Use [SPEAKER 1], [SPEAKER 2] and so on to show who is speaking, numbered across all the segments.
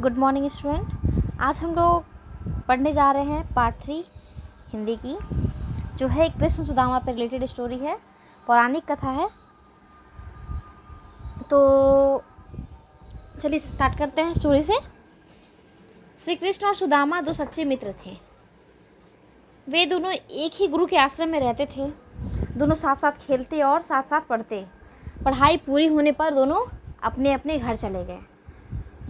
[SPEAKER 1] Good morning student. आज हम लोग पढ़ने जा रहे हैं पार्ट 3 हिंदी की, जो है कृष्ण सुदामा पर रिलेटेड स्टोरी है, पौराणिक कथा है। तो चलिए स्टार्ट करते हैं स्टोरी से। श्री कृष्ण और सुदामा दो सच्चे मित्र थे। वे दोनों एक ही गुरु के आश्रम में रहते थे। दोनों साथ साथ खेलते और साथ साथ पढ़ते। पढ़ाई पूरी होने पर दोनों अपने अपने घर चले गए।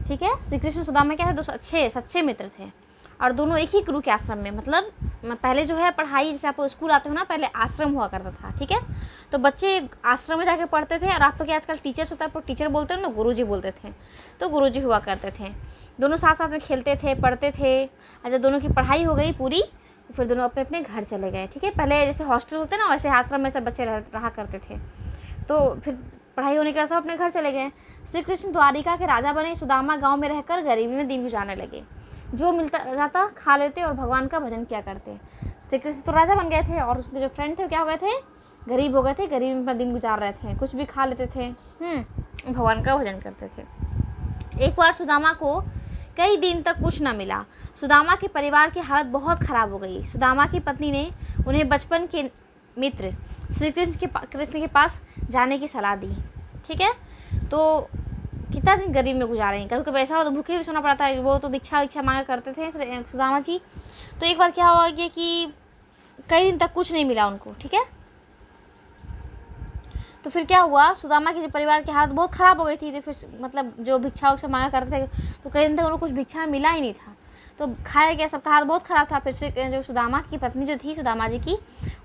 [SPEAKER 1] ठीक है, श्री कृष्ण सुदामा क्या है, दो अच्छे सच्चे मित्र थे और दोनों एक ही गुरु के आश्रम में। मतलब पहले जो है पढ़ाई, जैसे आप स्कूल आते हो ना, पहले आश्रम हुआ करता था। ठीक है, तो बच्चे आश्रम में जाके पढ़ते थे और आप तो क्या आजकल टीचर्स होता है, पर टीचर बोलते हो ना, गुरुजी बोलते थे, तो गुरुजी हुआ करते थे। दोनों साथ साथ में खेलते थे, पढ़ते थे। और जब दोनों की पढ़ाई हो गई पूरी, फिर दोनों अपने अपने घर चले गए। ठीक है, पहले जैसे हॉस्टल होते ना, वैसे आश्रम में सब बच्चे रहा करते थे। तो फिर पढ़ाई होने के बाद सब अपने घर चले गए। श्री कृष्ण द्वारिका के राजा बने। सुदामा गांव में रहकर गरीबी में दिन गुजारने लगे। जो मिलता जाता खा लेते और भगवान का भजन किया करते। श्री कृष्ण तो राजा बन गए थे और उसके जो फ्रेंड थे वो क्या हो गए थे, गरीब हो गए थे। गरीबी में अपना दिन गुजार रहे थे, कुछ भी खा लेते थे, भगवान का भजन करते थे। एक बार सुदामा को कई दिन तक कुछ न मिला। सुदामा के परिवार की हालत बहुत ख़राब हो गई। सुदामा की पत्नी ने उन्हें बचपन के मित्र श्री कृष्ण के पास जाने की सलाह दी। ठीक है, तो कितना दिन गरीब में गुजारेंगे, कभी कभी ऐसा हो तो भूखे भी सोना पड़ता है। वो तो भिक्षा मांगा करते थे सुदामा जी। तो एक बार क्या हुआ कि कई दिन तक कुछ नहीं मिला उनको। ठीक है, तो फिर क्या हुआ, सुदामा के जो परिवार की हालत बहुत ख़राब हो गई थी। तो फिर मतलब जो भिक्षा से मांगा करते थे, तो कई दिन तक उनको कुछ भिक्षा मिला ही नहीं था। तो खाया गया, सबका हालत बहुत ख़राब था। फिर से जो सुदामा की पत्नी जो थी सुदामा जी की,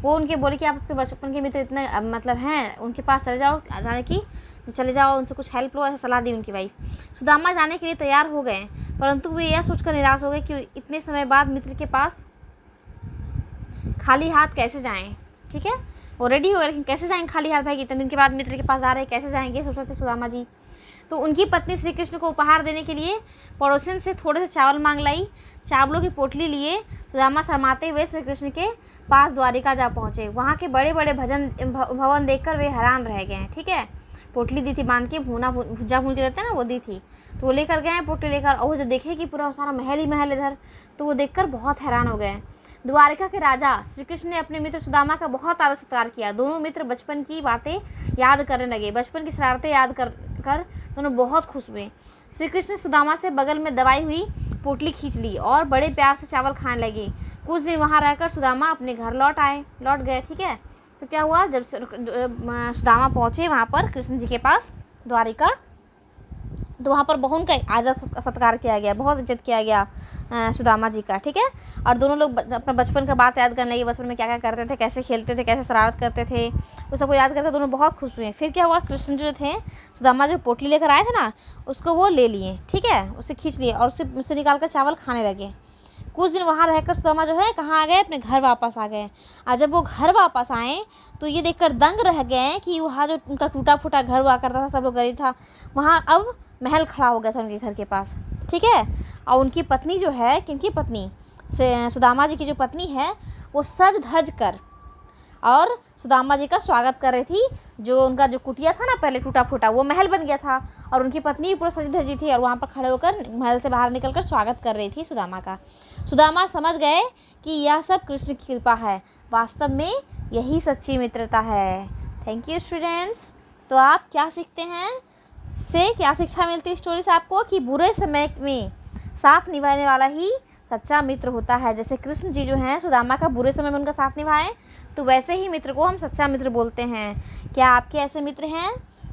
[SPEAKER 1] वो उनके बोली कि आप आपके बचपन के मित्र इतने मतलब हैं, उनके पास चले जाओ, उनसे कुछ हेल्प लो, ऐसा सलाह दी उनकी वाइफ। सुदामा जाने के लिए तैयार हो गए, परंतु वे यह सोचकर निराश हो गए कि इतने समय बाद मित्र के पास खाली हाथ कैसे जाएं। ठीक है, वो रेडी हो गए, लेकिन कैसे जाएंगे खाली हाथ, भाई इतने दिन के बाद मित्र के पास जा रहे हैं, कैसे जाएंगे, सोच रहे थे सुदामा जी। तो उनकी पत्नी श्री कृष्ण को उपहार देने के लिए पड़ोसन से थोड़े से चावल मांग लाई। चावलों की पोटली लिए सुदामा शर्माते हुए श्री कृष्ण के पास द्वारिका जा पहुँचे। वहाँ के बड़े बड़े भवन देखकर वे हैरान रह गए। ठीक है, पोटली दी थी बांध के, भुजा भून के देते हैं ना, वो दी थी। तो वो लेकर गए पोटली लेकर, और वो जो देखे कि पूरा सारा महल ही महल इधर, तो वो देखकर बहुत हैरान हो गए। द्वारिका के राजा श्री कृष्ण ने अपने मित्र सुदामा का बहुत आदर सत्कार किया। दोनों मित्र बचपन की बातें याद करने लगे। बचपन की शरारतें याद कर दोनों बहुत खुश हुए। श्री कृष्ण सुदामा से बगल में दबाई हुई पोटली खींच ली और बड़े प्यार से चावल खाने लगे। कुछ दिन वहाँ रहकर सुदामा अपने घर लौट गए। ठीक है, तो क्या हुआ, जब सुदामा पहुँचे वहाँ पर कृष्ण जी के पास द्वारिका, तो वहाँ पर बहुत उनका आदर सत्कार किया गया, बहुत इज्जत किया गया सुदामा जी का। ठीक है, और दोनों लोग अपना बचपन का बात याद करने लगे। बचपन में क्या क्या करते थे, कैसे खेलते थे, कैसे शरारत करते थे, वो सबको याद करके दोनों बहुत खुश हुए। फिर क्या हुआ, कृष्ण जो थे, सुदामा जो पोटली लेकर आए थे ना, उसको वो ले लिए। ठीक है, उसे खींच लिए और उससे निकाल कर चावल खाने लगे। कुछ दिन वहाँ रहकर सुदामा जो है कहाँ आ गए, अपने घर वापस आ गए। और जब वो घर वापस आए तो ये देखकर दंग रह गए कि वहाँ जो उनका टूटा फूटा घर हुआ करता था, सब लोग गरीब था, वहाँ अब महल खड़ा हो गया था उनके घर के पास। ठीक है, और उनकी पत्नी जो है, किनकी पत्नी, सुदामा जी की जो पत्नी है, वो सज धज कर और सुदामा जी का स्वागत कर रही थी। जो उनका जो कुटिया था ना पहले टूटा फूटा, वो महल बन गया था और उनकी पत्नी पूरा सजी धजी थी और वहाँ पर खड़े होकर महल से बाहर निकलकर स्वागत कर रही थी सुदामा का। सुदामा समझ गए कि यह सब कृष्ण की कृपा है, वास्तव में यही सच्ची मित्रता है। Thank you students. तो आप क्या सीखते हैं, क्या शिक्षा मिलती है स्टोरी से आपको, कि बुरे समय में साथ निभाने वाला ही सच्चा मित्र होता है। जैसे कृष्ण जी जो हैं सुदामा का बुरे समय में उनका साथ निभाएं, तो वैसे ही मित्र को हम सच्चा मित्र बोलते हैं। क्या आपके ऐसे मित्र हैं?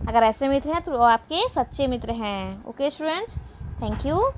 [SPEAKER 1] अगर ऐसे मित्र हैं तो आपके सच्चे मित्र हैं। Okay students, thank you.